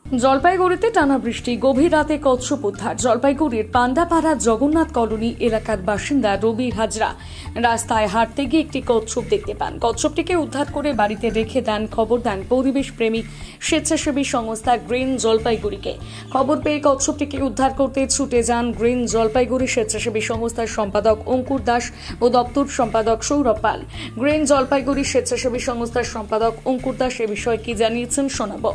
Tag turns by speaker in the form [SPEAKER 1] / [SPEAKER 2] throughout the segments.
[SPEAKER 1] জলপাইগুড়িতে টানা বৃষ্টি, গভীর রাতে কচ্ছপ উদ্ধার। জলপাইগুড়ির পান্ডাপাড়া জগন্নাথ কলোনি এলাকার বাসিন্দা রবি হাজরা রাস্তায় হাঁটতে গিয়ে একটি কচ্ছপ দেখতে পান। কচ্ছপটিকে উদ্ধার করে বাড়িতে রেখে দেন। খবর দেন পরিবেশ প্রেমী স্বেচ্ছাসেবী সংস্থা গ্রিন জলপাইগুড়িকে। খবর পেয়ে কচ্ছপটিকে উদ্ধার করতে ছুটে যান গ্রিন জলপাইগুড়ি স্বেচ্ছাসেবী সংস্থার সম্পাদক অঙ্কুর দাস ও দপ্তর সম্পাদক সৌরভ পাল। গ্রিন জলপাইগুড়ি স্বেচ্ছাসেবী সংস্থার সম্পাদক অঙ্কুর দাস এ বিষয়ে কি জানিয়েছেন শোনাবো।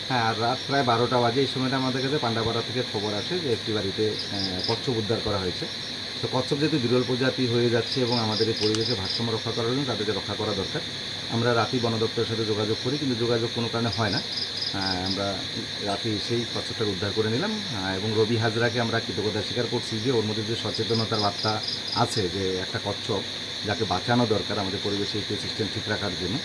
[SPEAKER 2] হ্যাঁ, রাত প্রায় 12টা বাজে। এই সময়টা আমাদের কাছে পান্ডাপাড়া থেকে খবর আসে যে একটি বাড়িতে কচ্ছপ উদ্ধার করা হয়েছে। তো কচ্ছপ যেহেতু বিরল প্রজাতি হয়ে যাচ্ছে এবং আমাদের এই পরিবেশে ভারসাম্য রক্ষা করার জন্য তাদেরকে রক্ষা করা দরকার। আমরা রাতেই বন দপ্তরের সাথে যোগাযোগ করি, কিন্তু যোগাযোগ কোনো কারণে হয় না। আমরা রাতে সেই কচ্ছপটাকে উদ্ধার করে নিলাম এবং রবি হাজরাকে আমরা কৃতজ্ঞতা স্বীকার করছি যে ওর মধ্যে যে সচেতনতার বার্তা আছে যে একটা কচ্ছপ যাকে বাঁচানো দরকার আমাদের পরিবেশে ইকোসিস্টেম ঠিক রাখার জন্য,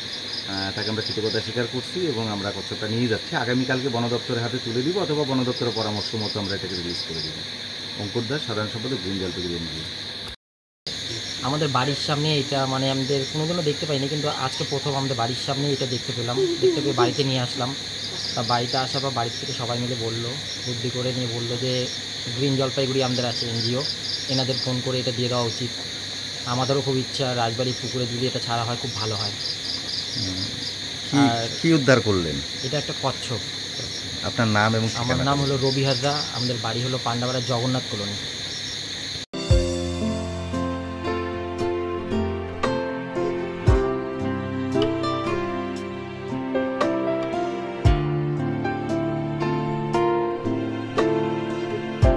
[SPEAKER 2] তাকে আমরা কৃতজ্ঞতা স্বীকার করছি এবং আমরা কচ্ছপটা নিয়ে যাচ্ছি। আগামীকালকে বন দপ্তরের হাতে তুলে দিব অথবা বন দপ্তরের পরামর্শ মতো আমরা এটাকে রিলিজ করে দিব। অঙ্কুর দাস, সাধারণ সম্পাদক, গ্রিন জলপাইগুড়ি এনজিও।
[SPEAKER 3] আমাদের বাড়ির সামনে এটা আমাদের কোনোদিনও দেখতে পাইনি, কিন্তু আজকে প্রথম আমাদের বাড়ির সামনে এটা দেখতে পেলাম। দেখতে পেয়ে বাড়িতে নিয়ে আসলাম। তা বাড়িতে আসার পর বাড়ির থেকে সবাই মিলে বললো, বুদ্ধি করে নিয়ে বললো যে গ্রিন জলপাইগুড়ি আমাদের আছে এনজিও, এনাদের ফোন করে এটা দিয়ে দেওয়া উচিত। আমাদেরও খুব ইচ্ছা রাজবাড়ি পুকুরে যদি এটা ছাড়া হয় খুব ভালো হয়।
[SPEAKER 2] আর কি উদ্ধার করলেন?
[SPEAKER 3] এটা একটা কচ্ছপ।
[SPEAKER 2] আপনার নাম এবং?
[SPEAKER 3] আমার নাম হলো রবি হাজরা, আমাদের বাড়ি হলো পান্ডাপাড়া জগন্নাথ কলোনি।